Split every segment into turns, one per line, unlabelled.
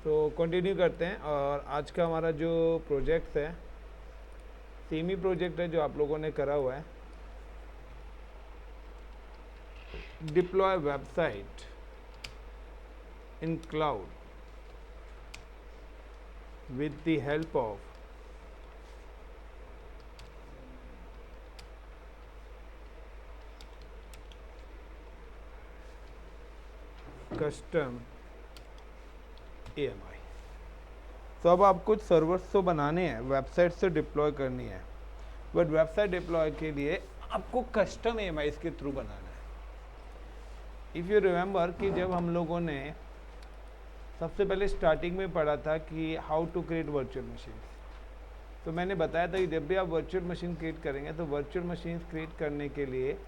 तो कंटिन्यू करते हैं। और आज का हमारा जो प्रोजेक्ट है, सेमी प्रोजेक्ट है जो आप लोगों ने करा हुआ है, deploy website in cloud with the help of custom AMI। तो अब आप कुछ सर्वर्स तो बनाने हैं, वेबसाइट से डिप्लॉय करनी है, बट वेबसाइट डिप्लॉय के लिए आपको कस्टम AMI के थ्रू बनाना है। इफ़ यू रिमेंबर कि जब हम लोगों ने सबसे पहले स्टार्टिंग में पढ़ा था कि how to create virtual machine, तो मैंने बताया था कि जब भी आप वर्चुअल मशीन क्रिएट करेंगे तो वर्चुअल मशीन क्रिएट करने के लिए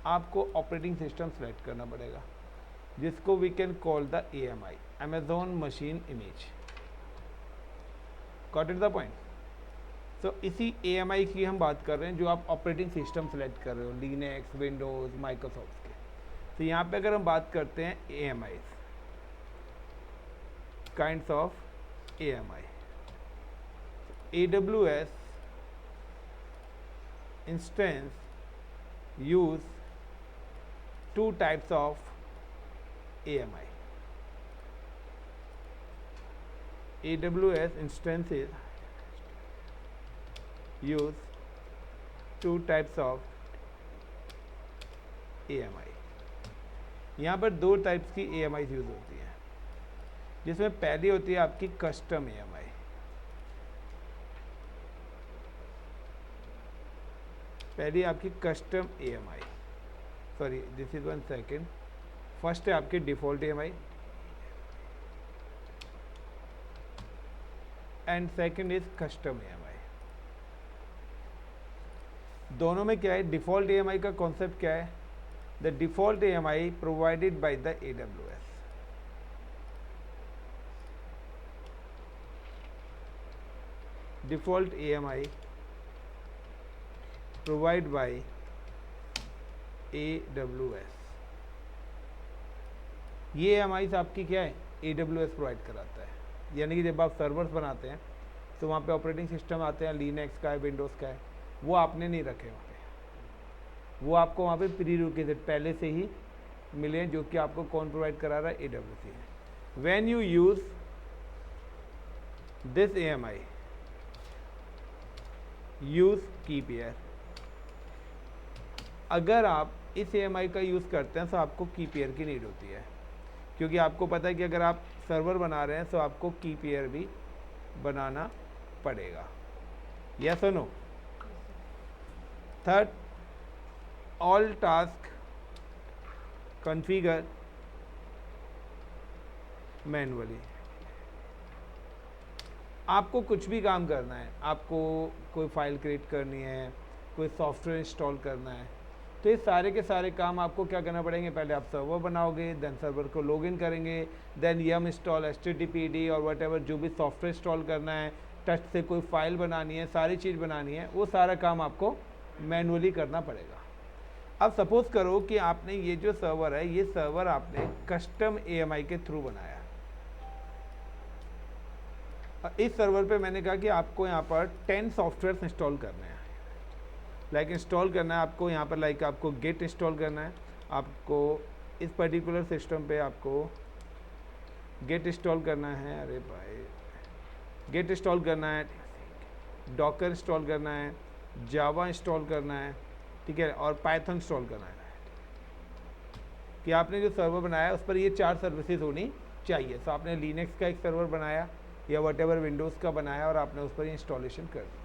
आपको ऑपरेटिंग सिस्टम सेलेक्ट करना पड़ेगा, जिसको we can call the AMI, Amazon machine image. Got it the point? तो इसी AMI की हम बात कर रहे हैं जो आप ऑपरेटिंग सिस्टम सेलेक्ट कर रहे हो, लिनक्स, विंडोज़, माइक्रोसॉफ्ट के। तो यहाँ पे अगर हम बात करते हैं AMI, kinds of AMI, AWS instance use two types of AMI. AWS instances use two types of AMI. यहाँ पर दो टाइप्स की AMI यूज़ होती है, जिसमें पहली होती है आपकी कस्टम AMI। पहली आपकी custom AMI, sorry this is 1 second. First है आपकी default AMI and second is custom AMI। दोनों में क्या है, डिफ़ॉल्ट AMI का कॉन्सेप्ट क्या है? The default AMI provided by the AWS। Default AMI provide by AWS। ये AMIs आपकी क्या है, AWS प्रोवाइड कराता है। यानी कि जब आप सर्वर्स बनाते हैं तो वहाँ पे ऑपरेटिंग सिस्टम आते हैं, लिनक्स का है, विंडोज़ का है, वो आपने नहीं रखे वहाँ पे, वो आपको वहाँ पे प्री रिक्विजिट पहले से ही मिले हैं, जो कि आपको कौन प्रोवाइड करा रहा है, AWS है। When you use this AMI, use keep air. अगर आप इस AMI का यूज़ करते हैं तो आपको की पेयर की नीड होती है, क्योंकि आपको पता है कि अगर आप सर्वर बना रहे हैं तो आपको की पेयर भी बनाना पड़ेगा। यस और no? Third, all task configure manually. आपको कुछ भी काम करना है, आपको कोई फाइल क्रिएट करनी है, कोई सॉफ्टवेयर इंस्टॉल करना है, तो ये सारे के सारे काम आपको क्या करना पड़ेंगे? पहले आप सर्वर बनाओगे, देन सर्वर को लॉगिन करेंगे, देन yum इंस्टॉल, HTTPD और वट एवर जो भी सॉफ्टवेयर इंस्टॉल करना है, टच से कोई फाइल बनानी है, सारी चीज़ बनानी है, वो सारा काम आपको मैनुअली करना पड़ेगा। अब सपोज करो कि आपने ये जो सर्वर है, ये सर्वर आपने कस्टम AMI के थ्रू बनाया। इस सर्वर पे मैंने कहा कि आपको यहाँ पर 10 सॉफ्टवेयर इंस्टॉल करने हैं। लाइक इंस्टॉल करना है आपको यहाँ पर, लाइक आपको गेट इंस्टॉल करना है, आपको इस पर्टिकुलर सिस्टम पे आपको गेट इंस्टॉल करना है, अरे भाई गेट इंस्टॉल करना है, डॉकर इंस्टॉल करना है, जावा इंस्टॉल करना है, ठीक है, और पाइथन इंस्टॉल करना है। कि आपने जो सर्वर बनाया है उस पर ये 4 सर्विसेज होनी चाहिए। तो आपने लिनक्स का एक सर्वर बनाया या वट एवर विंडोज़ का बनाया और आपने उस पर इंस्टॉलेशन कर दी।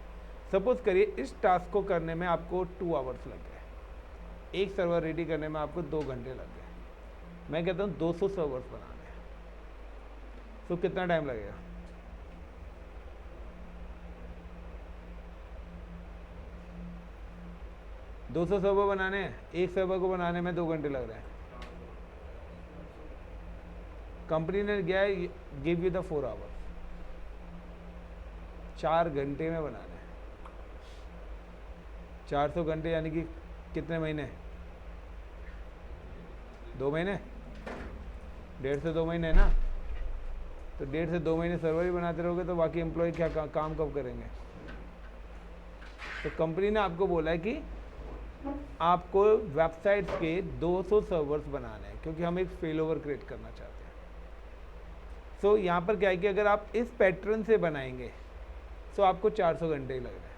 सपोज करिए इस टास्क को करने में आपको 2 आवर्स लग गए, एक सर्वर रेडी करने में आपको 2 घंटे लग गए। मैं कहता हूँ 200 सर्वर्स बनाने हैं, तो कितना टाइम लगेगा? दो 200 सर्वर बनाने हैं, एक सर्वर को बनाने में 2 घंटे लग रहे हैं। कंपनी ने क्या है, गिव यू द 4 आवर्स, 4 घंटे में बनाने हैं। 400 घंटे यानी कि कितने महीने? 2 महीने, 1.5 से 2 महीने ना। तो 1.5 से 2 महीने सर्वर ही बनाते रहोगे तो बाकी एम्प्लॉय क्या काम कब करेंगे। तो कंपनी ने आपको बोला है कि आपको वेबसाइट्स के 200 सर्वर्स बनाने हैं क्योंकि हम एक फेल ओवर क्रिएट करना चाहते हैं। सो यहाँ पर क्या है कि अगर आप इस पैटर्न से बनाएंगे तो आपको 400 घंटे ही लग रहे हैं,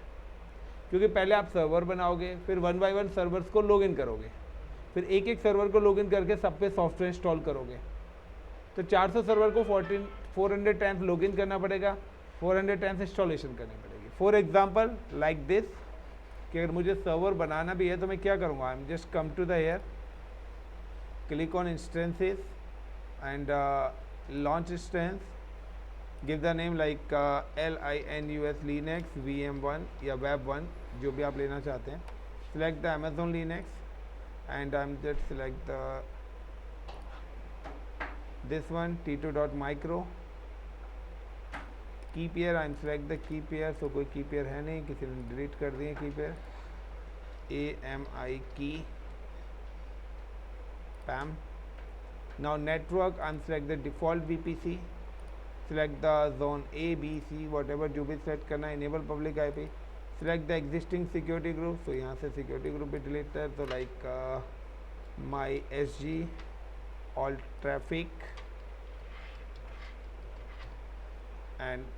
क्योंकि पहले आप सर्वर बनाओगे, फिर 1 बाय 1 सर्वर्स को लॉगिन करोगे, फिर एक एक सर्वर को लॉगिन करके सब पे सॉफ्टवेयर इंस्टॉल करोगे। तो 400 सर्वर को 400 टाइम्स लॉगिन करना पड़ेगा, 400 टाइम्स इंस्टॉलेशन करनी पड़ेगी। फॉर एग्जाम्पल लाइक दिस, कि अगर मुझे सर्वर बनाना भी है तो मैं क्या करूँगा, I am just come to the here, click on instances and launch instance, give the name like LINUX Linux VM1 या Web1 जो भी आप लेना चाहते हैं। Select the Amazon Linux and I'm just select the this one T2.micro key pair, I am select the key pair. So कोई key pair है नहीं, किसी ने डिलीट कर दिए की पेयर। AMI की PAM। Now network, I am select the default VPC, select the zone A, B, C, whatever जो भी सेलेक्ट करना है। enable public IP, select the existing security group, so यहाँ से security group भी delete है, तो like my SG all traffic and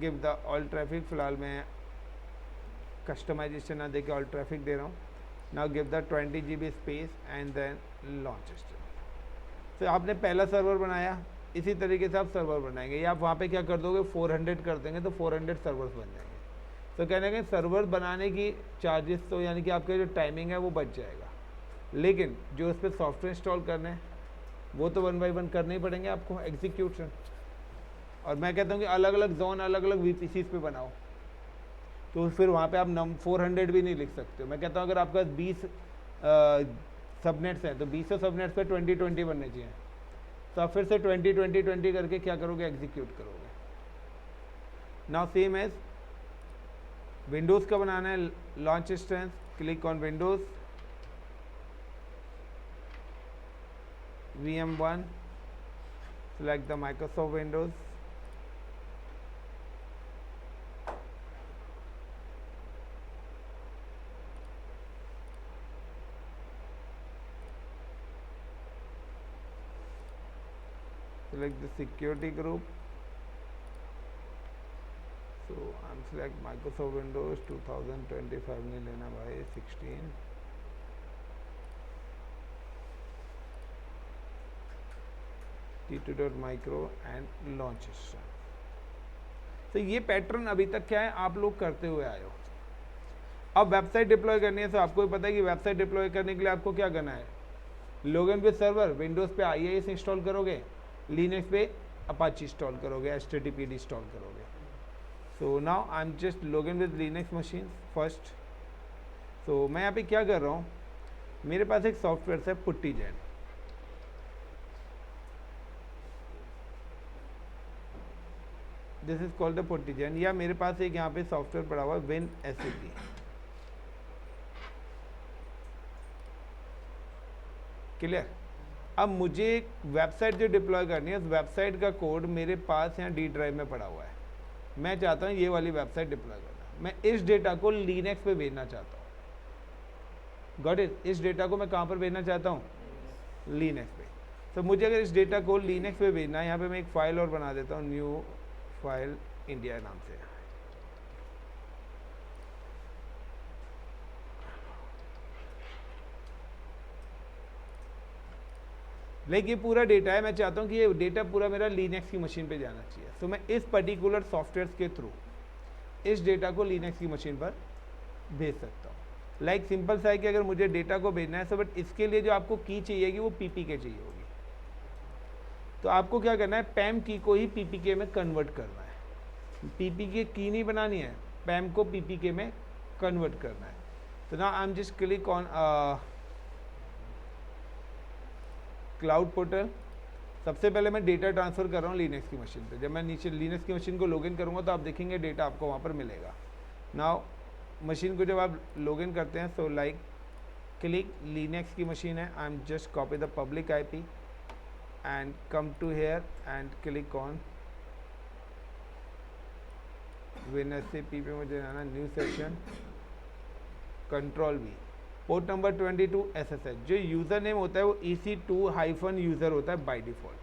give the all traffic। फिलहाल मैं कस्टमाइजेशन ना देके all traffic दे रहा हूँ। now give the 20 GB space and then launch it। तो आपने पहला सर्वर बनाया, इसी तरीके से आप सर्वर बनाएंगे, या आप वहाँ पे क्या कर दोगे 400 कर देंगे तो 400 सर्वर्स बन जाएंगे। तो कहने के सर्वर बनाने की चार्जेस तो यानी कि आपका जो टाइमिंग है वो बच जाएगा, लेकिन जो उस पर सॉफ्टवेयर इंस्टॉल करने हैं वो तो 1 बाय 1 करने ही पड़ेंगे आपको एग्जीक्यूशन। और मैं कहता हूँ कि अलग अलग जोन, अलग अलग VPCs पे बनाओ, तो फिर वहाँ पे आप 400 भी नहीं लिख सकते। मैं कहता हूँ अगर आपका 20 सबनेट्स हैं तो 20 सबनेट्स पे 20-20 बनने चाहिए। तो आप फिर से 20-20-20 करके क्या करोगे, एग्जीक्यूट करोगे। नाउ सेम एज विंडोज़ का बनाना है, launch instance, click on Windows VM1, select the Microsoft Windows, select the security group, so I'm select Microsoft Windows 2025 नहीं लेना भाई, 16, T2.micro and launch instance। तो ये पैटर्न अभी तक क्या है आप लोग करते हुए आए हो। अब वेबसाइट डिप्लॉय करनी है, तो आपको भी पता है कि वेबसाइट डिप्लॉय करने के लिए आपको क्या करना है, लॉगिन विद सर्वर, विंडोज़ पे IIS इंस्टॉल करोगे, लिनक्स पे अपाची इंस्टॉल करोगे, HTTPD इंस्टॉल करोगे। So now I am just login with Linux machine first. सो मैं यहाँ पे क्या कर रहा हूँ, मेरे पास एक सॉफ्टवेयर है पुट्टीजेन, दिस इज कॉल्ड द पुट्टीजेन, या मेरे पास एक यहाँ पे सॉफ्टवेयर पड़ा हुआ है WinSAP। क्लियर। अब मुझे एक वेबसाइट जो डिप्लॉय करनी है, उस वेबसाइट का कोड मेरे पास यहाँ D ड्राइव में पड़ा हुआ है। मैं चाहता हूँ ये वाली वेबसाइट डिप्लॉय करना, मैं इस डेटा को लिनक्स पे भेजना चाहता हूँ। Got it. इस डेटा को मैं कहाँ पर भेजना चाहता हूँ, लिनक्स पे। तो मुझे अगर इस डेटा को लिनक्स पे भेजना है, यहाँ पे मैं एक फाइल और बना देता हूँ, न्यू फाइल इंडिया नाम से। लाइक ये पूरा डेटा है, मैं चाहता हूँ कि ये डेटा पूरा मेरा लिनक्स की मशीन पे जाना चाहिए। तो मैं इस पर्टिकुलर सॉफ्टवेयर के थ्रू इस डेटा को लिनक्स की मशीन पर भेज सकता हूँ। लाइक सिंपल सा है कि अगर मुझे डेटा को भेजना है, बट इसके लिए जो आपको की चाहिएगी वो PPK चाहिए होगी। तो आपको क्या करना है, पैम की को ही PPK में कन्वर्ट करना है। PPK की नहीं बनानी है, पैम को PPK में कन्वर्ट करना है। तो ना आई am just click on cloud portal. सबसे पहले मैं डेटा ट्रांसफ़र कर रहा हूँ लिनक्स की मशीन पे। जब मैं नीचे लिनक्स की मशीन को लॉगिन करूँगा तो आप देखेंगे डेटा आपको वहाँ पर मिलेगा। नाउ मशीन को जब आप लॉगिन करते हैं, सो लाइक क्लिक, लिनक्स की मशीन है, I am just copy the public IP and come to here and click on WinSAP पे मुझे जाना, new session, control V, port number 22 SSH। जो यूज़र नेम होता है वो EC2 यूज़र होता है बाय डिफ़ॉल्ट।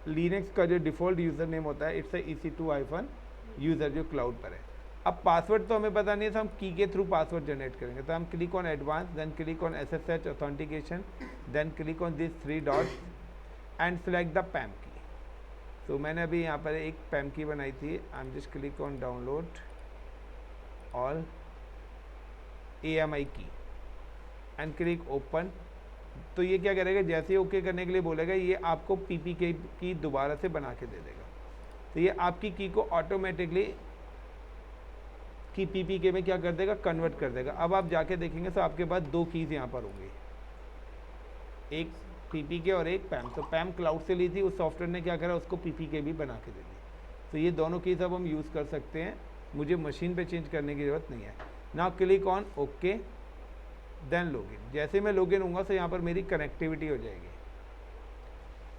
लिनक्स का जो डिफ़ॉल्ट यूज़र नेम होता है इट्स EC2 यूज़र जो क्लाउड पर है। अब पासवर्ड तो हमें पता नहीं है, तो हम की के थ्रू पासवर्ड जनरेट करेंगे। तो हम click on advance, then click on SSH authentication, then click on this 3 dots and select the PEM key. तो मैंने अभी यहाँ पर एक पैम की बनाई थी। आई am just click on download all AMI की एंड क्लिक ओपन। तो ये क्या करेगा, जैसे ही ओके करने के लिए बोलेगा ये आपको PPK की दोबारा से बना के दे देगा। तो ये आपकी की को ऑटोमेटिकली की PPK में क्या कर देगा, कन्वर्ट कर देगा। अब आप जाके देखेंगे तो आपके पास 2 कीज़ यहाँ पर होंगी, एक PPK और एक पैम। तो पैम क्लाउड से ली थी, उस सॉफ्टवेयर ने क्या करा, उसको PPK भी बना के दे दी। तो ये दोनों कीज़ अब हम यूज़ कर सकते हैं, मुझे मशीन पे चेंज करने की ज़रूरत नहीं है। Now click on okay, then login. जैसे मैं लॉगिन होऊंगा तो यहाँ पर मेरी कनेक्टिविटी हो जाएगी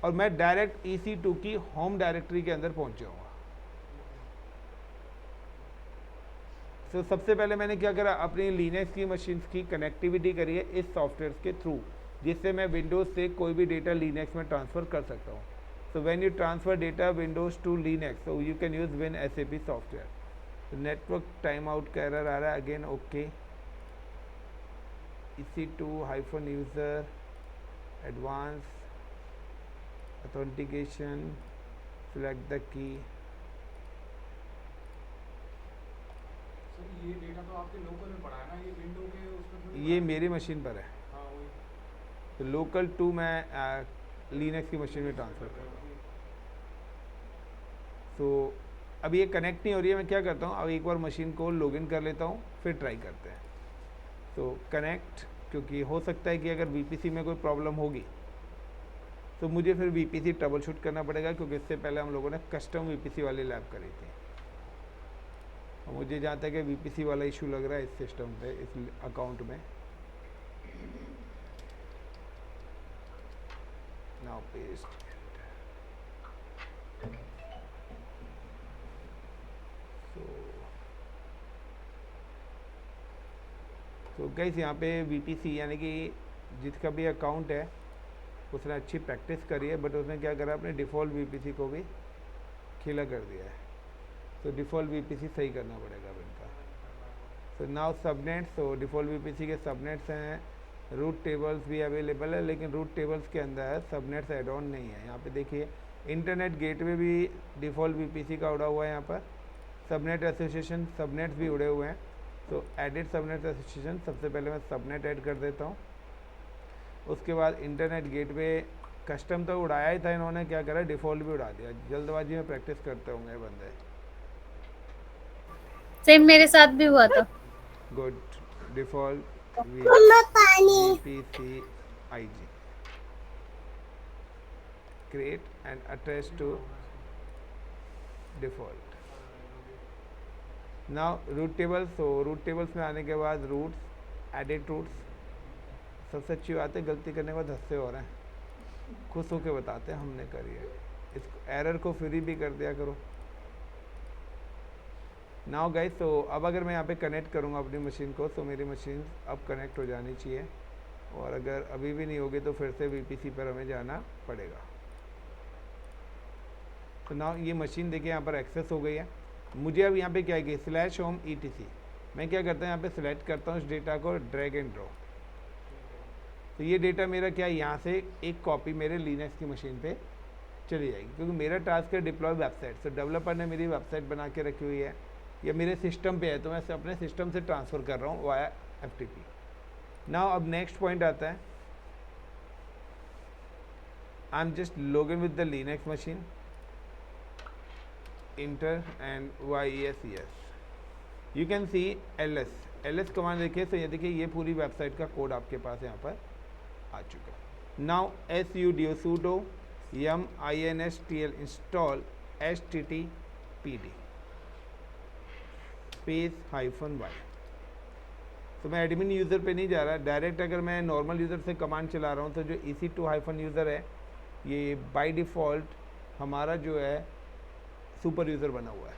और मैं डायरेक्ट EC2 की होम डायरेक्टरी के अंदर पहुँच जाऊँगा। तो सबसे पहले मैंने क्या करा, अपनी लिनक्स की मशीन्स की कनेक्टिविटी करी है इस सॉफ्टवेयर के थ्रू, जिससे मैं विंडोज़ से कोई भी डेटा लिनक्स में ट्रांसफ़र कर सकता हूँ। So when you transfer data Windows to Linux, so you can use WinSAP software. Network time out का एरर आ रहा है, again okay. EC2 user, advance, authentication, select the की।
ये डेटा तो आपके लोकल में पड़ा है ना, ये विंडो के उसमें थोड़ी
ये
पड़ा
मेरी मशीन पर है।
हाँ वही।
तो लोकल टू मैं लिनक्स की मशीन में ट्रांसफ़र कर रहा हूँ। तो अब ये कनेक्ट नहीं हो रही है, मैं क्या करता हूँ, अब एक बार मशीन को लॉगिन कर लेता हूँ, फिर ट्राई करते हैं। तो कनेक्ट, क्योंकि हो सकता है कि अगर VPC में कोई प्रॉब्लम होगी तो मुझे फिर VPC ट्रबल शूट करना पड़ेगा, क्योंकि इससे पहले हम लोगों ने कस्टम VPC वाली लैब करी थी। और मुझे जहाँ तक VPC वाला इशू लग रहा है इस सिस्टम पे, इस अकाउंट में। Now paste. तो गाइस यहाँ पे VPC यानी कि जिसका भी अकाउंट है उसने अच्छी प्रैक्टिस करी है, बट उसने क्या करा, अपने डिफ़ॉल्ट VPC को भी खिला कर दिया है। तो डिफ़ॉल्ट VPC सही करना पड़ेगा अब इनका। तो नाउ सबनेट्स, तो डिफ़ॉल्ट VPC के सबनेट्स हैं, रूट टेबल्स भी अवेलेबल है, लेकिन रूट टेबल्स के अंदर सबनेट्स एड ऑन नहीं है। यहाँ पे देखिए इंटरनेट गेटवे भी डिफ़ॉल्ट VPC का उड़ा हुआ है यहाँ पर। सबनेट एसोसिएशन, सबनेट्स भी उड़े हुए हैं। तो एडिट सबनेट एसोसिएशन, सबसे पहले मैं सबनेट ऐड कर देता हूँ। उसके बाद इंटरनेट गेटवे कस्टम तो उड़ाया ही था इन्होंने, क्या करा, डिफ़ॉल्ट भी उड़ा दिया। जल्दबाजी में प्रैक्टिस करते होंगे बंदे।
सेम मेरे साथ भी हुआ था।
Good. Default VPC IG create and attach to default. Now root tables, so root tables में आने के बाद रूट्स, एडिट रूट्स। सबसे अच्छी बात है, गलती करने के बाद हंसते हो रहे हैं, खुश होकर बताते हैं हमने करी है। इस एरर को फ्री भी कर दिया करो। नाउ गाइस, तो अब अगर मैं यहाँ पे कनेक्ट करूँगा अपनी मशीन को, तो मेरी मशीन अब कनेक्ट हो जानी चाहिए, और अगर अभी भी नहीं होगी तो फिर से VPC पर हमें जाना पड़ेगा। तो नाउ ये मशीन देखिए यहाँ पर एक्सेस हो गई है। मुझे अब यहाँ पे क्या है, /home etc। मैं क्या करता हूँ, यहाँ पे सिलेक्ट करता हूँ इस डेटा को, ड्रैग एंड ड्रॉ। तो ये डेटा मेरा क्या है, यहाँ से एक कॉपी मेरे लिनक्स की मशीन पे चली जाएगी, क्योंकि मेरा टास्क है डिप्लॉय वेबसाइट। तो डेवलपर ने मेरी वेबसाइट बना के रखी हुई है, या मेरे सिस्टम पे है, तो मैं अपने सिस्टम से ट्रांसफ़र कर रहा हूँ वाया FTP। नाउ अब नेक्स्ट पॉइंट आता है, I am just log in with the Linux machine, inter and YES। You can see ls command देखिए। तो ये देखिए, ये पूरी वेबसाइट का कोड आपके पास यहाँ पर आ चुका है। Now sudo yum instll install httpd -y। तो मैं एडमिन यूज़र पे नहीं जा रहा, डायरेक्ट अगर मैं नॉर्मल यूज़र से कमांड चला रहा हूँ, तो जो EC2 यूज़र है ये बाय डिफ़ॉल्ट हमारा जो है सुपर यूज़र बना हुआ है।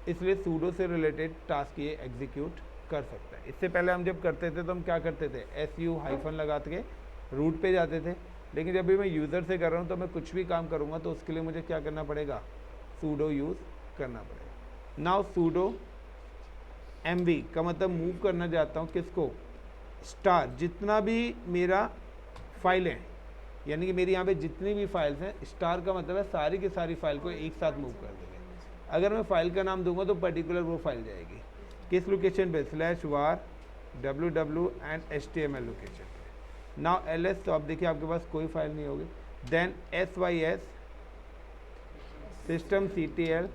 इसलिए सूडो से रिलेटेड टास्क ये एग्जीक्यूट कर सकता है। इससे पहले हम जब करते थे तो हम क्या करते थे, SU हाइफन लगा के रूट पे जाते थे, लेकिन जब भी मैं यूज़र से कर रहा हूँ तो मैं कुछ भी काम करूँगा तो उसके लिए मुझे क्या करना पड़ेगा, सूडो यूज़ करना पड़ेगा। नाउ सूडो MV का मतलब मूव करना चाहता हूँ किसको, स्टार, जितना भी मेरा फाइल है, यानी कि मेरी यहाँ पे जितनी भी फाइल्स हैं, स्टार का मतलब है सारी की सारी फाइल को एक साथ मूव कर देंगे। अगर मैं फाइल का नाम दूंगा तो पर्टिकुलर वो फाइल जाएगी किस लोकेशन पे, /var www and HTML location पे। नाउ ls, तो आप देखिए आपके पास कोई फाइल नहीं होगी। Then sys systemctl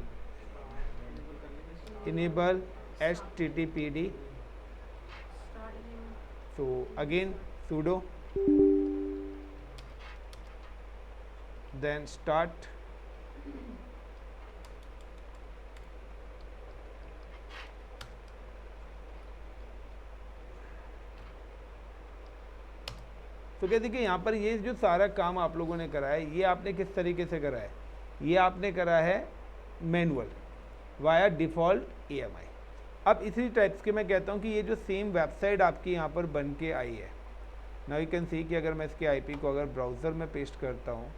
enable httpd, so again sudo, then start, तो क्या देखिए यहाँ पर ये जो सारा काम आप लोगों ने करा है, ये आपने किस तरीके से करा है, ये आपने करा है मैनुअल वाया डिफ़ॉल्ट EMI। अब इसी टाइप्स के मैं कहता हूँ कि ये जो सेम वेबसाइट आपकी यहाँ पर बन के आई है, नाउ यू कैन सी कि अगर मैं इसके IP को अगर ब्राउज़र में पेस्ट करता हूँ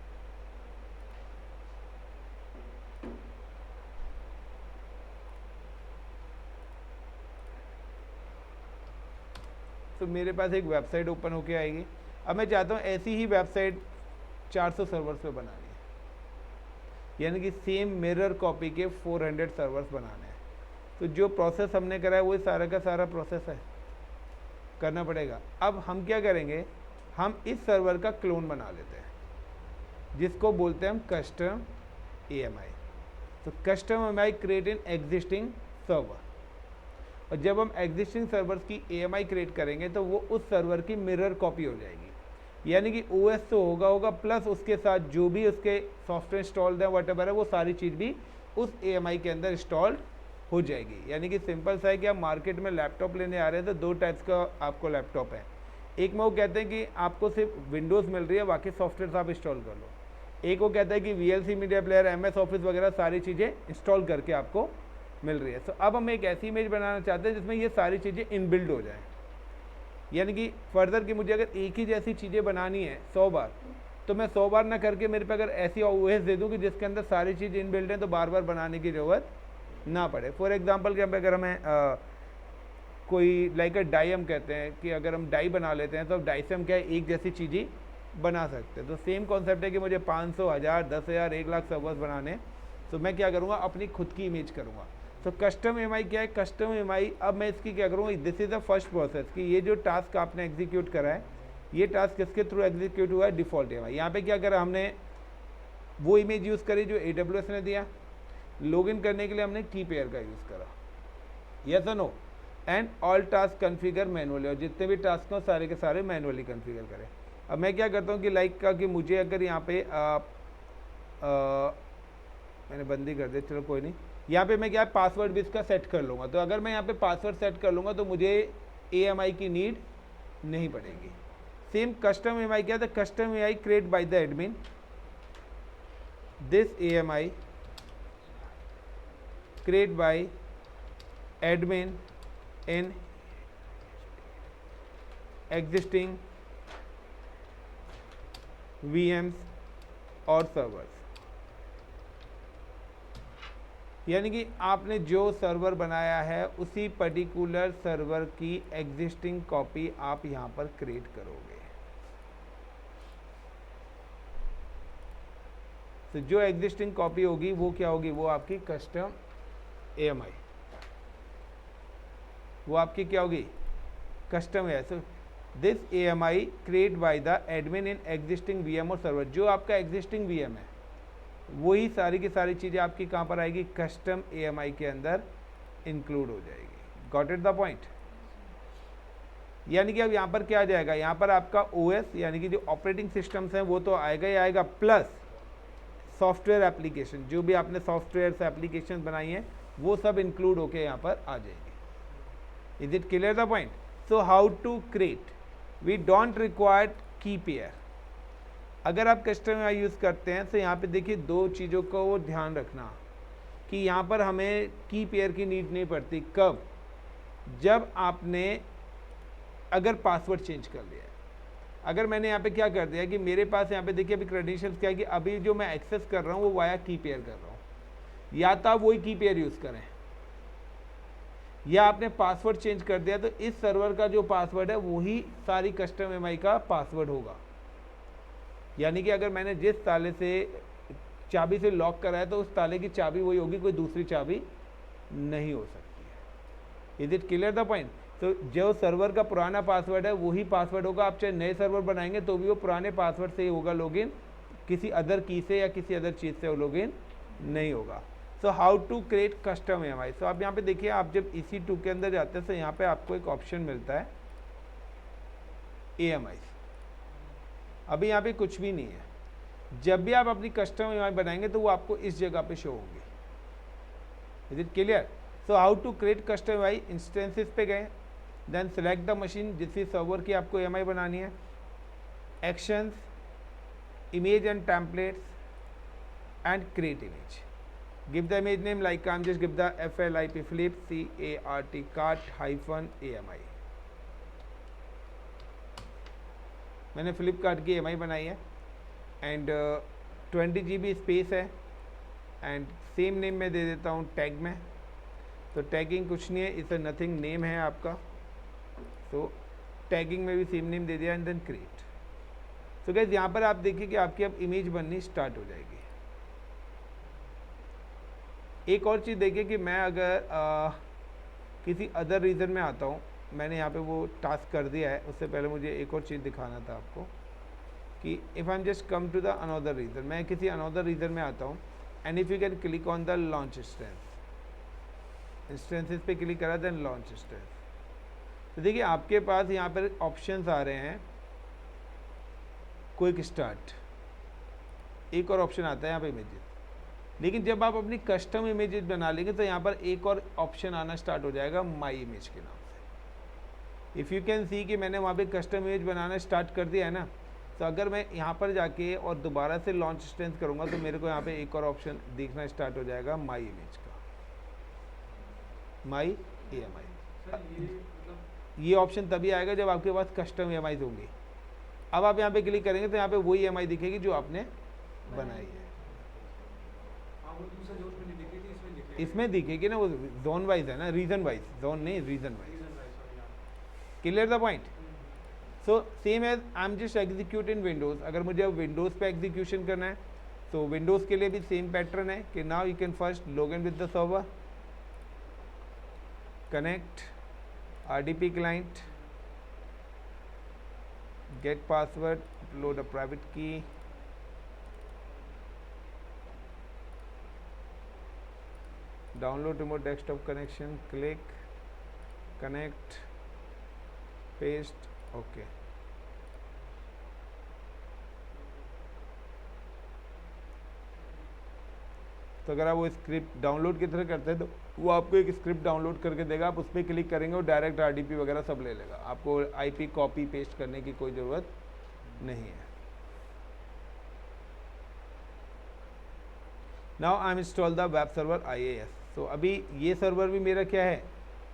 तो मेरे पास एक वेबसाइट ओपन होके आएगी। अब मैं चाहता हूँ ऐसी ही वेबसाइट 400 सर्वर्स पे बनानी है, यानी कि सेम मिरर कॉपी के 400 सर्वर्स बनाने हैं। तो जो प्रोसेस हमने करा है वही सारा का सारा प्रोसेस है, करना पड़ेगा। अब हम क्या करेंगे, हम इस सर्वर का क्लोन बना लेते हैं जिसको बोलते हैं हम कस्टम EMI। तो custom EMI create in existing server, और जब हम एग्जिस्टिंग सर्वर्स की EMI क्रिएट करेंगे तो वो उस सर्वर की मिरर कॉपी हो जाएगी, यानी कि OS तो होगा प्लस उसके साथ जो भी उसके सॉफ्टवेयर इंस्टॉल्ड है वटेवर है वो सारी चीज़ भी उस EMI के अंदर इंस्टॉल्ड हो जाएगी। यानी कि सिंपल सा है कि आप मार्केट में लैपटॉप लेने आ रहे हैं तो दो टाइप्स का आपको लैपटॉप है। एक में वो कहते हैं कि आपको सिर्फ विंडोज़ मिल रही है, बाकी सॉफ्टवेयर आप इंस्टॉल कर लो। एक वो कहता है कि VLC media player, MS office वगैरह सारी चीज़ें इंस्टॉल करके आपको मिल रही है। तो अब हम एक ऐसी इमेज बनाना चाहते हैं जिसमें ये सारी चीज़ें इनबिल्ड हो जाएं, यानी कि फर्दर कि मुझे अगर एक ही जैसी चीज़ें बनानी है 100 बार, तो मैं 100 बार ना करके मेरे पे अगर ऐसी OS दे दूँ कि जिसके अंदर सारी चीज़ इनबिल्ड है तो बार बार बनाने की ज़रूरत ना पड़े। फॉर एग्जांपल कि अगर हमें कोई लाइक अ डाई हम कहते हैं कि अगर हम डाई बना लेते हैं तो अब डाई से हम क्या है एक जैसी चीज़ें बना सकते हैं। तो सेम कॉन्सेप्ट है कि मुझे 500, 1000, 10,000, 1 लाख सर्वर्स बनाने, तो मैं क्या करूँगा, अपनी खुद की इमेज करूँगा। तो कस्टम EMI क्या है, कस्टम EMI, अब मैं इसकी क्या करूँगा, this is the first process कि ये जो टास्क आपने एग्जीक्यूट करा है ये टास्क किसके थ्रू एग्जीक्यूट हुआ है, डिफ़ॉल्ट EMI। यहाँ पे क्या करा हमने, वो इमेज यूज़ करी जो AWS ने दिया। लॉगिन करने के लिए हमने की पेयर का यूज़ करा, यस और no, and all task configure manually, और जितने भी टास्क हो सारे के सारे मैनुअली कन्फिगर करें। अब मैं क्या करता हूँ कि लाइक का कि मुझे अगर यहाँ पे मैंने बंदी कर दी, चलो कोई नहीं, यहाँ पे मैं क्या पासवर्ड भी इसका सेट कर लूँगा। तो अगर मैं यहाँ पे पासवर्ड सेट कर लूँगा तो मुझे EMI की नीड नहीं पड़ेगी। सेम कस्टम EMI क्या था, custom EMI create by the admin, this EMI create bye admin in existing VMs और सर्वर्स। यानी कि आपने जो सर्वर बनाया है उसी पर्टिकुलर सर्वर की एग्जिस्टिंग कॉपी आप यहाँ पर क्रिएट करोगे। तो जो एग्जिस्टिंग कॉपी होगी वो क्या होगी, वो आपकी कस्टम EMI, वो आपकी क्या होगी, कस्टम है। So this EMI create by the admin in existing VM और सर्वर, जो आपका एग्जिस्टिंग VM है वही सारी की सारी चीज़ें आपकी कहाँ पर आएगी, कस्टम EMI के अंदर इंक्लूड हो जाएगी। Got it the point. यानी कि अब यहाँ पर क्या आ जाएगा, यहाँ पर आपका OS यानी कि जो ऑपरेटिंग सिस्टम्स हैं वो तो आएगा ही आएगा, प्लस सॉफ्टवेयर एप्लीकेशन, जो भी आपने सॉफ्टवेयर एप्लीकेशन बनाई हैं वो सब इंक्लूड होके यहाँ पर आ जाएगी। Is it clear the point. So how to create, we don't require key pair. अगर आप कस्टम EMI यूज़ करते हैं तो यहाँ पे देखिए दो चीज़ों को ध्यान रखना कि यहाँ पर हमें की पेयर की नीड नहीं पड़ती। कब? जब आपने अगर पासवर्ड चेंज कर लिया है। अगर मैंने यहाँ पे क्या कर दिया कि मेरे पास यहाँ पे देखिए अभी क्रेडेंशियल्स क्या है कि अभी जो मैं एक्सेस कर रहा हूँ वो वाया की पेयर कर रहा हूँ, या तो आप वही की पेयर यूज़ करें, या आपने पासवर्ड चेंज कर दिया तो इस सर्वर का जो पासवर्ड है वही सारी कस्टम एमआई का पासवर्ड होगा। यानी कि अगर मैंने जिस ताले से चाबी से लॉक कराया तो उस ताले की चाबी वही होगी, कोई दूसरी चाबी नहीं हो सकती है। Is it clear the point? तो जो सर्वर का पुराना पासवर्ड है वही पासवर्ड होगा। आप चाहे नए सर्वर बनाएंगे तो भी वो पुराने पासवर्ड से ही होगा लॉगिन, किसी अदर की से या किसी अदर चीज़ से वो लॉगिन नहीं होगा। So how to create custom AMI. So आप यहाँ पे देखिए, आप जब EC2 के अंदर जाते हैं तो यहाँ पे आपको एक ऑप्शन मिलता है AMI। अभी यहाँ पे कुछ भी नहीं है। जब भी आप अपनी कस्टम एमआई बनाएंगे तो वो आपको इस जगह पे शो होंगे। Is it clear? So how to create custom AMI, instances पे गए, देन सेलेक्ट द मशीन जिस सर्वर की आपको एमआई बनानी है, actions, image and templates and create image. Give the image name like I'm just give the FLIP Flip CART cart hyphen AMI। मैंने फ्लिपकार्ट की MI बनाई है एंड 20 GB स्पेस है एंड सेम नेम मैं दे देता हूँ टैग में। तो टैगिंग कुछ नहीं है, इसे नथिंग नेम है आपका। तो टैगिंग में भी सेम नेम दे दिया एंड देन क्रिएट। तो गाइस यहाँ पर आप देखिए कि आपकी अब इमेज बननी स्टार्ट हो जाएगी। एक और चीज़ देखिए कि मैं अगर किसी अदर रीजन में आता हूँ, मैंने यहाँ पे वो टास्क कर दिया है, उससे पहले मुझे एक और चीज़ दिखाना था आपको कि if I am just come to the another region, मैं किसी अनदर रीजन में आता हूँ and if you can click on the launch instances पे क्लिक करा देन लॉन्च इंस्टेंस। तो देखिए आपके पास यहाँ पर ऑप्शंस आ रहे हैं, क्विक स्टार्ट, एक और ऑप्शन आता है यहाँ पे इमेजेस। लेकिन जब आप अपनी कस्टम इमेजेस बना लेंगे तो यहाँ पर एक और ऑप्शन आना स्टार्ट हो जाएगा माई इमेज के नाम से। इफ़ यू कैन सी कि मैंने वहाँ पे कस्टम इमेज बनाना स्टार्ट कर दिया है ना, तो अगर मैं यहाँ पर जाके और दोबारा से लॉन्च इंस्टेंस करूँगा तो मेरे को यहाँ पे एक और ऑप्शन दिखना स्टार्ट हो जाएगा माई इमेज का, माई AMI। ये ऑप्शन तभी आएगा जब आपके पास कस्टम EMI होंगी। अब आप यहाँ पे क्लिक करेंगे तो यहाँ पे वही EMI दिखेगी जो आपने बनाई है। इसमें दिखेगी ना, वो जोन वाइज है ना, रीजन वाइज, जोन नहीं region wise. Clear the point? So same as I am just execute in Windows. अगर मुझे अब विंडोज पे एग्जीक्यूशन करना है तो विंडोज के लिए भी सेम पैटर्न है कि now you can first log in with the server, connect RDP client, get password, upload a private key, download remote desktop connection, click, connect, paste, okay। तो अगर आप वो स्क्रिप्ट डाउनलोड की तरह करते हैं तो वो आपको एक स्क्रिप्ट डाउनलोड करके देगा, आप उस पर क्लिक करेंगे और डायरेक्ट RDP वगैरह सब ले लेगा, आपको IP कॉपी पेस्ट करने की कोई ज़रूरत नहीं है। Now I M install the web server IAS। तो अभी ये सर्वर भी मेरा क्या है,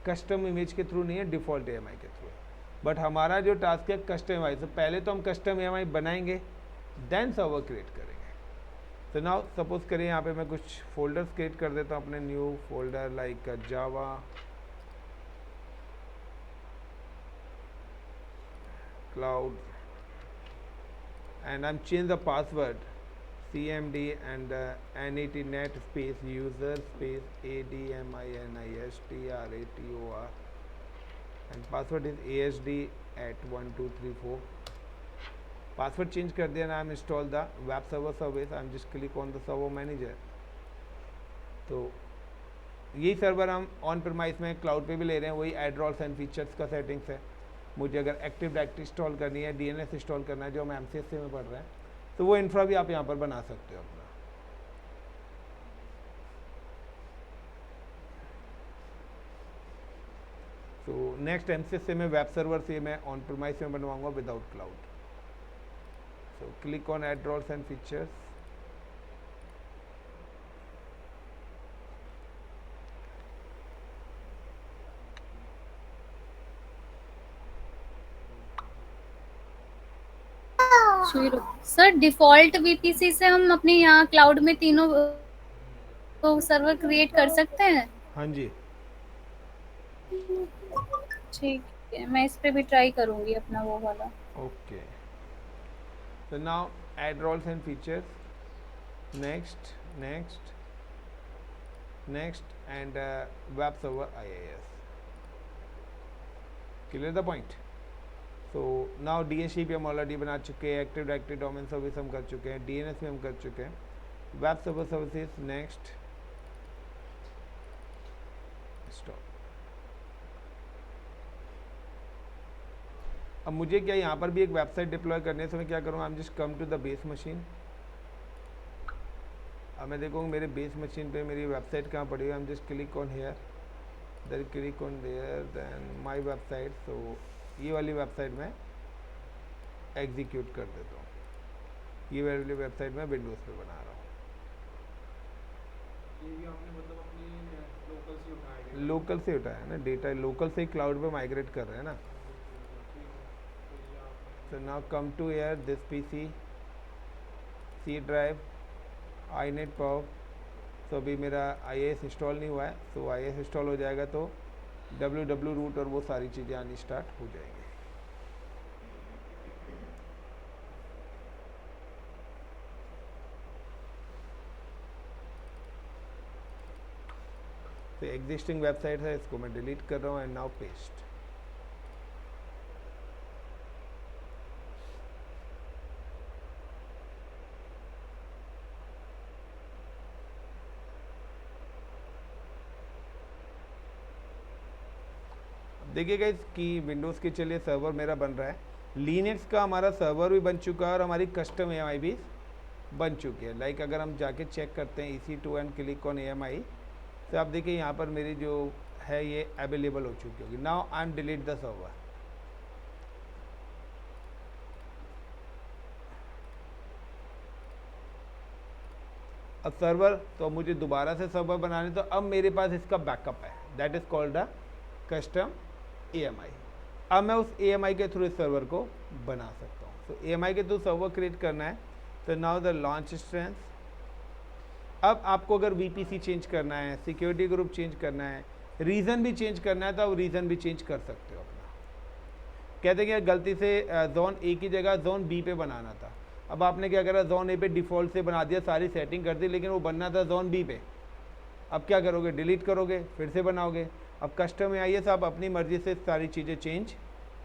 कस्टम इमेज के थ्रू नहीं है, डिफ़ॉल्ट AMI के थ्रू है। बट हमारा जो टास्क है कस्टम EMI, तो पहले तो हम कस्टम EMI बनाएंगे देन सर्वर क्रिएट करेंगे। तो नाउ सपोज करें यहाँ पे मैं कुछ फोल्डर्स क्रिएट कर देता हूँ, अपने new folder like Java, cloud, and I am change the password CMD and NETnet space user space ADMINISTRATOR and password is ASD@1234। Password change कर दिया ना, I am install the web server service, I am just click on the server manager. तो यही server हम on premise में cloud पे भी ले रहे हैं, वही एड रोल्स एंड फीचर्स का सेटिंग्स है। मुझे अगर एक्टिव डायरेक्टरी इंस्टॉल करनी है, DNS इंस्टॉल करना है जो हम MCSA में पढ़ रहे हैं, तो वो इंफ्रा भी आप यहाँ पर बना सकते हो अपना। तो नेक्स्ट MCSA में वेब सर्वर से मैं ऑन प्रीमाइस में बनवाऊंगा without cloud. So click on add roles and features,
sir default VPC से हम अपने यहाँ क्लाउड में तीनों सर्वर क्रिएट कर सकते हैं?
हाँ जी।
ठीक है, मैं इस पे भी ट्राई करूंगी अपना वो वाला।
Okay, so now add roles and features, next, next, next, and web server IIS, clear the point. So now DHCP हम ऑलरेडी बना चुके हैं, एक्टिव डायरेक्टरी डोमेन सर्विस हम कर चुके हैं, DNS भी हम कर चुके हैं, web server services, next, stop. अब मुझे क्या यहाँ पर भी एक वेबसाइट डिप्लॉय करने से मैं क्या करूँगा, I am just come to the base machine. अब मैं देखूँगा मेरे बेस मशीन पे मेरी वेबसाइट कहाँ पड़ी है, I am just click on here, then click on there, then my website. So ये वाली वेबसाइट में एग्जीक्यूट कर देता हूँ, ये वाली वेबसाइट मैं विंडोज़ पे बना रहा हूँ।
ये भी आपने मतलब अपनी लोकल से उठाया है?
लोकल से उठाया है ना, डेटा लोकल से ही क्लाउड पे माइग्रेट कर रहे हैं ना।
ठीक है, तो ये आपने
So now come to here this PC, C drive, iNet Power। तो अभी मेरा IIS इंस्टॉल नहीं हुआ है, तो IIS इंस्टॉल हो जाएगा तो www रूट और वो सारी चीज़ें आनी स्टार्ट हो जाएंगी। तो एग्जिस्टिंग वेबसाइट है, इसको मैं डिलीट कर रहा हूँ एंड नाउ पेस्ट। देखिएगा इसकी विंडोज़ के चलिए सर्वर मेरा बन रहा है, लिनक्स का हमारा सर्वर भी बन चुका है और हमारी कस्टम AMI भी बन चुकी है। लाइक अगर हम जाके चेक करते हैं EC2 and click on AMI, तो आप देखिए यहाँ पर मेरी जो है ये अवेलेबल हो चुकी होगी। Now I M delete the server. अब सर्वर तो मुझे दोबारा से सर्वर बनाने, तो अब मेरे पास इसका बैकअप है, that is called the custom AMI। अब मैं उस AMI के थ्रू इस सर्वर को बना सकता हूँ। तो AMI के थ्रू सर्वर क्रिएट करना है, तो नाउ द लॉन्च स्ट्रेंथ। अब आपको अगर VPC चेंज करना है, सिक्योरिटी ग्रुप चेंज करना है, रीज़न भी चेंज करना है, तो आप रीज़न भी चेंज कर सकते हो अपना। कहते हैं कि गलती से जोन A की जगह जोन B पे बनाना था, अब आपने क्या करा, जोन A पे डिफ़ॉल्ट से बना दिया, सारी सेटिंग कर दी, लेकिन वो बनना था जोन B पे। अब क्या करोगे, डिलीट करोगे, फिर से बनाओगे। अब कस्टम में आइए, आप अपनी मर्ज़ी से सारी चीज़ें चेंज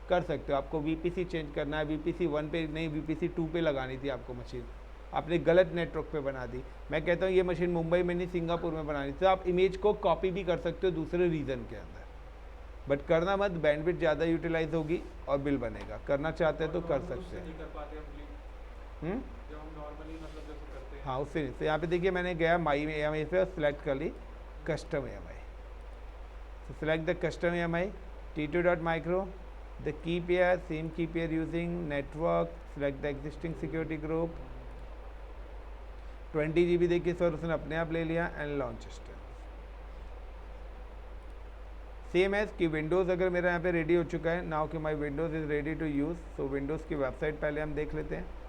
कर सकते हो। आपको VPC चेंज करना है, VPC 1 पे नहीं, VPC 2 पे लगानी थी आपको मशीन, आपने गलत नेटवर्क पे बना दी। मैं कहता हूँ ये मशीन मुंबई में नहीं सिंगापुर में बनानी थी। तो आप इमेज को कॉपी भी कर सकते हो दूसरे रीजन के अंदर, बट करना मत, बैंडविड्थ ज़्यादा यूटिलाइज होगी और बिल बनेगा। करना चाहते हैं तो कर सकते हैं।
नहीं कर पाते हम
हम्म,
जब हम नॉर्मली मतलब जैसे करते हैं।
हाँ उससे नहीं। तो यहाँ पे देखिए मैंने गया माई AMI पे और सिलेक्ट कर ली कस्टम AMI। तो select the custom AMI, T2.micro, the key pair, same key pair using network, select the existing security group, 20 GB देखिए सर उसने अपने आप ले लिया एंड लॉन्च स्टेप। सेम है कि विंडोज़ अगर मेरा यहाँ पे रेडी हो चुका है, नाउ कि my Windows is ready to use. So Windows की वेबसाइट पहले हम देख लेते हैं।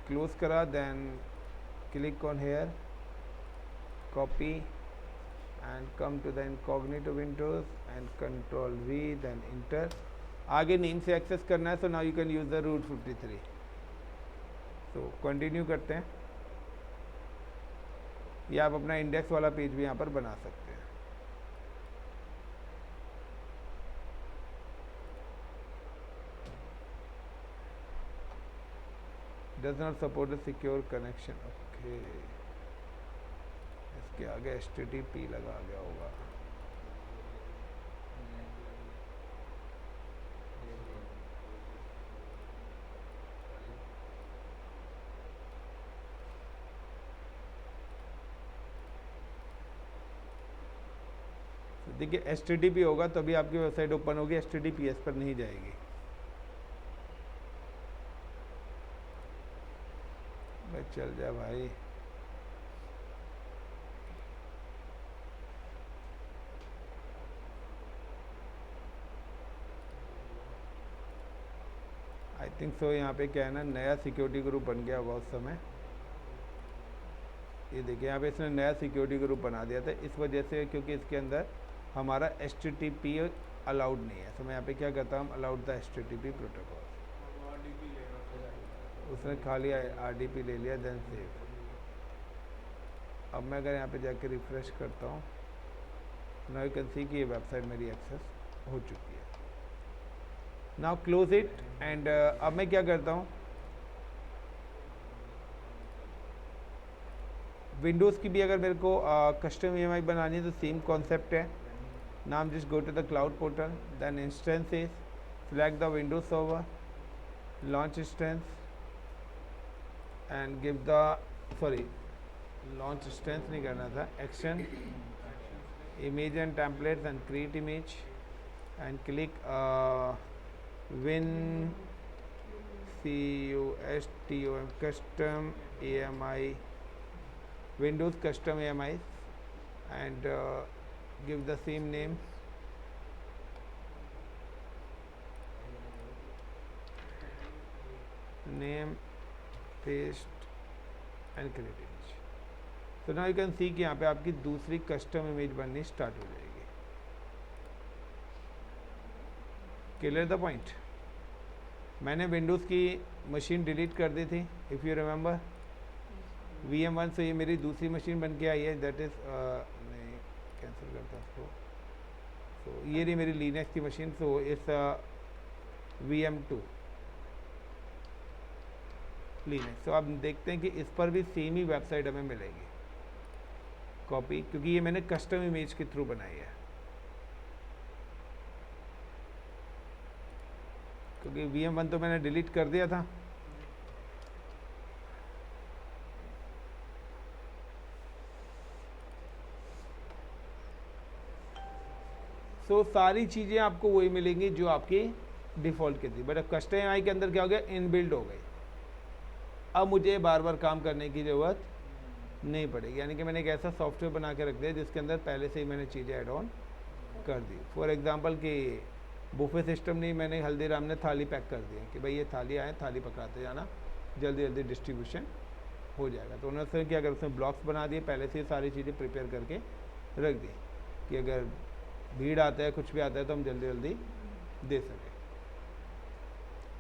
क्लोज करा, then click on here, copy and come to the incognito Windows and control V, then enter. आगे नेम से एक्सेस करना है, so now you can use the route 53। तो कंटिन्यू करते हैं, या आप अपना इंडेक्स वाला पेज भी यहाँ पर बना सकते हैं। Does not support secure connection, okay, इसके आगे HTTP लगा गया होगा। देखिए HTTP होगा तभी आपकी वेबसाइट ओपन होगी, HTTPS पर नहीं जाएगी। भाई चल जा भाई। थिंक सो यहाँ पे क्या है ना, नया सिक्योरिटी ग्रुप बन गया होगा उस समय। ये देखिए यहाँ पे इसने नया सिक्योरिटी ग्रुप बना दिया था इस वजह से, क्योंकि इसके अंदर हमारा HTTP अलाउड नहीं है। तो मैं यहाँ पे क्या करता हूँ, allowed the HTTP protocol.
RDP लेगा
उसने खाली RDP ले लिया, देन सेव। अब मैं अगर यहाँ पे जाके रिफ्रेश करता हूँ, नाउ यू कैन सी कि ये वेबसाइट मेरी एक्सेस हो चुकी है। नाउ क्लोज इट एंड अब मैं क्या करता हूँ, विंडोज़ की भी अगर मेरे को कस्टम EMI बनानी है तो सेम कॉन्सेप्ट है। नाम just go to the cloud portal, then instances, select the Windows server, launch instance and give the, sorry launch instance नहीं करना था, action image and templates and create image and click win custom custom AMI Windows custom AMI and give the same name, paste and create image. तो now you can see कि यहाँ पे आपकी दूसरी custom image बननी start हो जाएगी। Clear the point. मैंने विंडोज़ की मशीन डिलीट कर दी थी, इफ़ यू रिमेंबर, VM1 से ये मेरी दूसरी मशीन बन के आई है, दैट इज़ नहीं कैंसिल करता उसको। सो ये रही मेरी लिनक्स की machine, so it's VM2 Linux. तो आप देखते हैं कि इस पर भी सेम ही वेबसाइट हमें मिलेगी, कॉपी, क्योंकि ये मैंने कस्टम इमेज के थ्रू बनाई है। क्योंकि VM1 तो मैंने डिलीट कर दिया था। सो सारी चीज़ें आपको वही मिलेंगी जो आपकी डिफ़ॉल्ट की थी, बट कस्टम EMI के अंदर क्या हो गया, इनबिल्ड हो गई। अब मुझे बार बार काम करने की ज़रूरत नहीं पड़ेगी, यानी कि मैंने एक ऐसा सॉफ्टवेयर बना के रख दिया जिसके अंदर पहले से ही मैंने चीज़ें ऐड ऑन कर दी। फॉर एग्जांपल कि बुफे सिस्टम नहीं, मैंने हल्दीराम ने थाली पैक कर दी कि भाई ये थाली आए, थाली पकड़ाते जाना, जल्दी जल्दी डिस्ट्रीब्यूशन हो जाएगा। तो उन्होंने क्या कर, उसमें ब्लॉक्स बना दिए, पहले से ही सारी चीज़ें प्रिपेयर करके रख दी कि अगर भीड़ आता है, कुछ भी आता है तो हम जल्दी जल्दी दे सकें।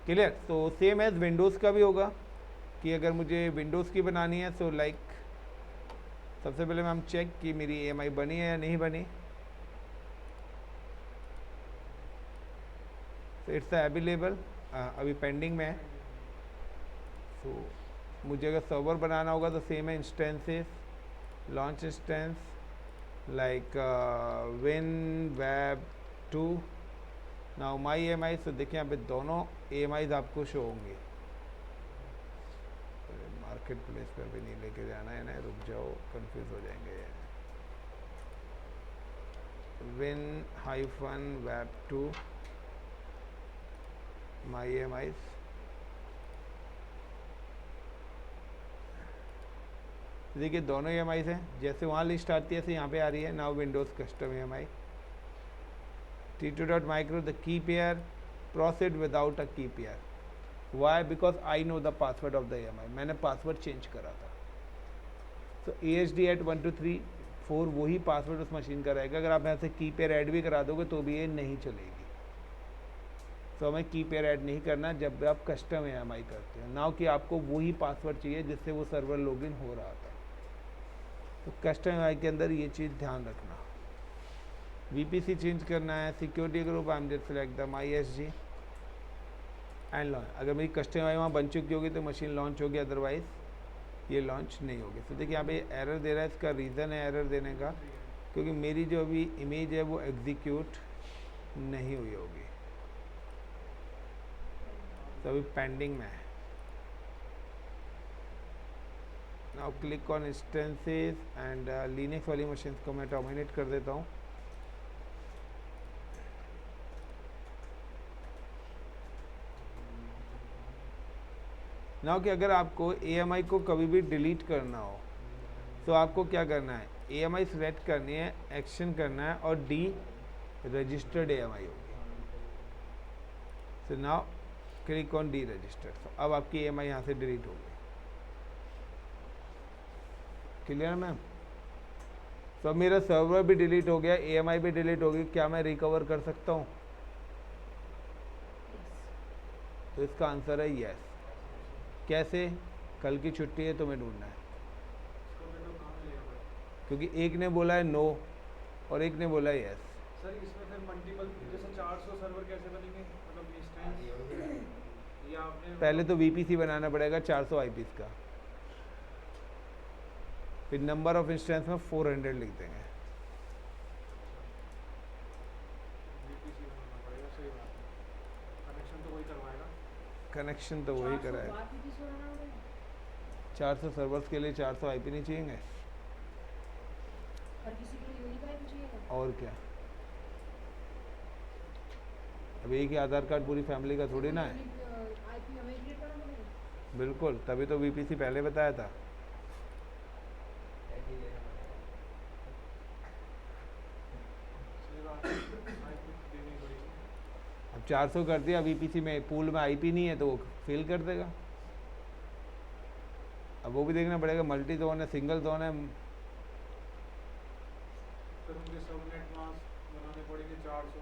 क्लियर। तो सेम एज विंडोज़ का भी होगा कि अगर मुझे विंडोज़ की बनानी है, सो लाइक सबसे पहले हम चेक कि मेरी EMI बनी है या नहीं बनी। तो इट्स अवेलेबल, अभी पेंडिंग में है। तो मुझे अगर सर्वर बनाना होगा तो सेम है, instances, launch instance, like win web 2, now my EMI। तो देखिए यहाँ पे दोनों EMIs आपको शो होंगे। मार्केट प्लेस पर भी नहीं लेके जाना है ना, रुक जाओ, कंफ्यूज हो जाएंगे। win-web2 my EMIs, देखिए दोनों EMIs हैं, जैसे वहाँ लिस्ट आती है ऐसे यहाँ पे आ रही है। Now Windows custom EMI T2.micro the key pair proceed without a key pair. Why? Because I know the password of the EMI. मैंने पासवर्ड चेंज करा था। तो ASD@1234 वही पासवर्ड उस मशीन का रहेगा। अगर आप यहाँ से की पेयर ऐड भी करा दोगे तो भी ये नहीं चलेगी। तो हमें की पेयर ऐड नहीं करना जब आप कस्टम EMI करते हैं, ना कि आपको वही पासवर्ड चाहिए जिससे वो सर्वर लॉगिन हो रहा था। तो कस्टम EMI के अंदर ये चीज़ ध्यान रखना। VPC चेंज करना है, security group, I am just select the MySG and launch. अगर मेरी कस्टम EMI वहाँ बन चुकी होगी तो मशीन लॉन्च होगी, अदरवाइज ये लॉन्च नहीं होगी। तो देखिए यहाँ पे एरर दे रहा है, इसका रीज़न है एरर देने का, क्योंकि मेरी जो अभी इमेज है वो एग्जीक्यूट नहीं हुई होगी, तो अभी पेंडिंग में है। Now click on instances and Linux वाली मशीन को मैं टर्मिनेट कर देता हूँ। नाउ कि अगर आपको EMI को कभी भी डिलीट करना हो तो आपको क्या करना है, EMI सेलेक्ट करनी है, एक्शन करना है और डी रजिस्टर्ड EMI होगी। So now click on D register. अब आपकी EMI यहाँ से डिलीट हो गई। Clear ma'am? तो अब मेरा सर्वर भी डिलीट हो गया, EMI भी डिलीट हो गई, क्या मैं रिकवर कर सकता हूँ? तो इसका आंसर है यस। कैसे? कल की छुट्टी है, तुम्हें ढूंढना है, क्योंकि एक ने बोला है नो और एक ने बोला है यस।
सर इसमें फिर मल्टीपल जैसे 400 सर्वर कैसे बनेंगे, मतलब इंस्टेंस या आपने
पहले तो VPC बनाना पड़ेगा 400 IPs का, फिर नंबर ऑफ इंस्टेंस में 400 लिख देंगे।
VPC बनाना पड़ेगा, सही बात है। कनेक्शन तो वही करवाएगा।
कनेक्शन तो वही कराए। 400 सर्वर्स के लिए 400 IP नहीं चाहिए?
हर किसी के लिए यूनिक आईपी चाहिए।
और क्या? अब एक ही आधार कार्ड पूरी फैमिली का थोड़ी ना है।
आईपी हमें क्रिएट करना पड़ेगा।
बिल्कुल, तभी तो VPC पहले बताया था।
सही बात है, IP देनी पड़ेगी।
अब 400 कर दिया, VPC में पूल में IP नहीं है तो वो फेल कर देगा। अब वो भी देखना पड़ेगा, मल्टी जोन है, सिंगल जोन है।
फिर उनके सबनेट मास्क बनाने पड़ेंगे 400।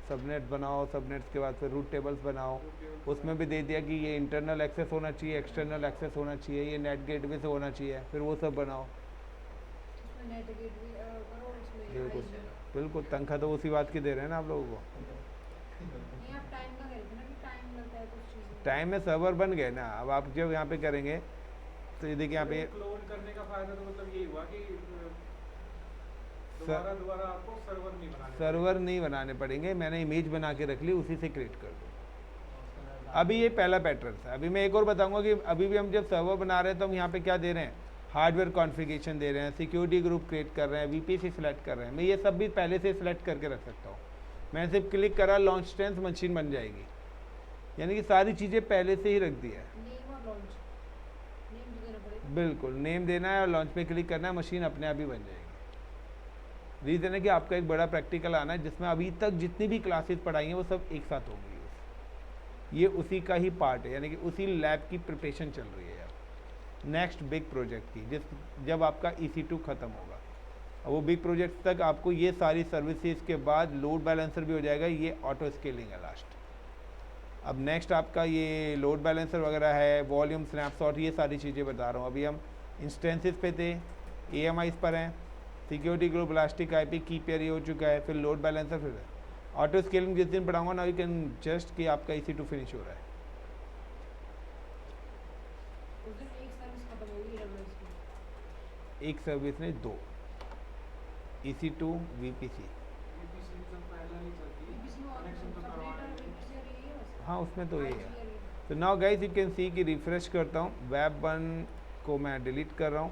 सबनेट बनाओ, सबनेट्स के बाद फिर रूट टेबल्स बनाओ। उसमें भी दे दिया कि ये इंटरनल एक्सेस होना चाहिए, एक्सटर्नल एक्सेस होना चाहिए, ये नेट गेटवे से होना चाहिए, फिर वो सब बनाओ।
उसमें नेट गेटवे करो, उसमें
बिल्कुल
ISP
बिल्कुल, तनख्वाह तो उसी बात की दे रहे हैं ना आप लोगों को।
नहीं, आप टाइम का कह रहे थे ना कि टाइम लगता है कुछ चीज़ें।
टाइम में सर्वर बन गए ना, अब आप जब यहाँ पे करेंगे तो ये देखिए यहाँ पे
क्लोन करने का फायदा तो मतलब यही हुआ कि दोबारा आपको सर्वर नहीं बनाने
सर्वर नहीं बनाने पड़ेंगे, मैंने इमेज बना के रख ली, उसी से क्रिएट कर दो। अभी ये पहला पैटर्न है। अभी मैं एक और बताऊंगा कि अभी भी हम जब सर्वर बना रहे हैं तो हम यहाँ पे क्या दे रहे हैं, हार्डवेयर कॉन्फ़िगरेशन दे रहे हैं, सिक्योरिटी ग्रुप क्रिएट कर रहे हैं, VPC सिलेक्ट कर रहे हैं। मैं ये सब भी पहले से सिलेक्ट करके रख सकता हूँ। मैंने सिर्फ क्लिक करा, लॉन्च इंस्टेंस मशीन बन जाएगी। यानी कि सारी चीज़ें पहले से ही रख दी है।
नेम और लॉन्च, नेम भी देना पड़ेगा।
बिल्कुल, नेम देना है और लॉन्च पे क्लिक करना है, मशीन अपने आप ही बन जाएगी। रीज़न है कि आपका एक बड़ा प्रैक्टिकल आना है जिसमें अभी तक जितनी भी क्लासेस पढ़ाई हैं वो सब एक साथ होंगी। ये उसी का ही पार्ट है, यानी कि उसी लैब की प्रिपरेशन चल रही है यार, नेक्स्ट बिग प्रोजेक्ट की, जब आपका EC2 ख़त्म होगा। अब वो बिग प्रोजेक्ट तक आपको ये सारी सर्विसेज के बाद लोड बैलेंसर भी हो जाएगा, ये ऑटो स्केलिंग है लास्ट। अब नेक्स्ट आपका ये लोड बैलेंसर वगैरह है, वॉल्यूम स्नैपशॉट, ये सारी चीज़ें बता रहा हूँ। अभी हम इंस्टेंसेस पे थे, EMIs पर हैं, सिक्योरिटी ग्रुप, इलास्टिक IP, की पेयर ये हो चुका है, फिर लोड बैलेंसर, फिर ऑटो स्केलिंग जिस दिन पढ़ाऊंगा ना, यू कैन जस्ट कि आपका EC2 फिनिश हो रहा है।
उस दिन एक सर्विस खत्म होगी AWS की।
एक सर्विस ने 2, EC2 VPC।
VPC तो पहले नहीं चलती,
VPC में
कनेक्शन तो
सबनेट
करवाना
और
है।
VPC और यही है बस।
हाँ, उसमें तो यही है।
ISP और यही।
तो now guys you can see कि रिफ्रेश करता हूँ, वेब 1 को मैं डिलीट कर रहा हूँ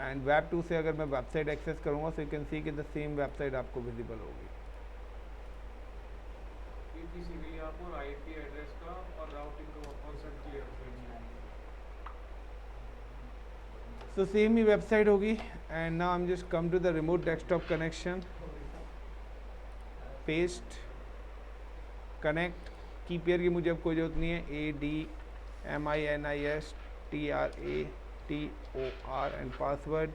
एंड वेब 2 से अगर मैं वेबसाइट एक्सेस करूँगा सो यू कैन सी कि द सेम वेबसाइट आपको विजिबल होगी।
VPC के लिए आपको IP एड्रेस का और राउटिंग का कॉन्सेप्ट क्लियर करना है।
सो सेम ही वेबसाइट होगी and now I am just come to the remote desktop connection, paste, connect. Key pair की मुझे अब कोई जरूरत नहीं है, ADMINISTRATOR एंड पासवर्ड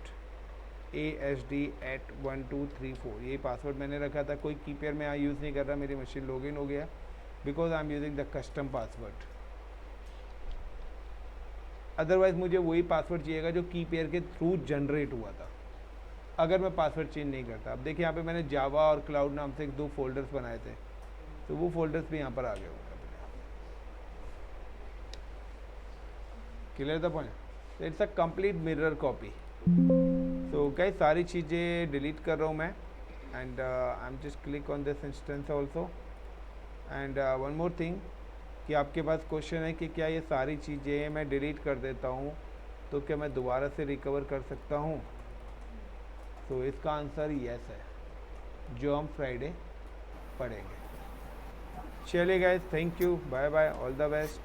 ASD@1234। ये पासवर्ड मैंने रखा था, कोई की पेयर मैं यहाँ यूज़ नहीं कर रहा, मेरी मशीन लॉगिन हो गया because I am using the custom password. Otherwise मुझे वही पासवर्ड चाहिएगा जो की पेयर के थ्रू जनरेट हुआ था, अगर मैं पासवर्ड चेंज नहीं करता। अब देखिए यहाँ पे मैंने जावा और क्लाउड नाम से 2 फोल्डर्स बनाए थे, तो वो फोल्डर्स भी यहाँ पर आ गए होंगे अपने। Clear the point? It's a complete mirror copy. So guys सारी चीज़ें डिलीट कर रहा हूँ मैं and I am just click on this instance also and one more thing कि आपके पास क्वेश्चन है कि क्या ये सारी चीज़ें मैं डिलीट कर देता हूँ तो क्या मैं दोबारा से रिकवर कर सकता हूँ? तो इसका आंसर यस है, जो हम फ्राइडे पढ़ेंगे। चलिए guys, thank you, bye bye, all the best.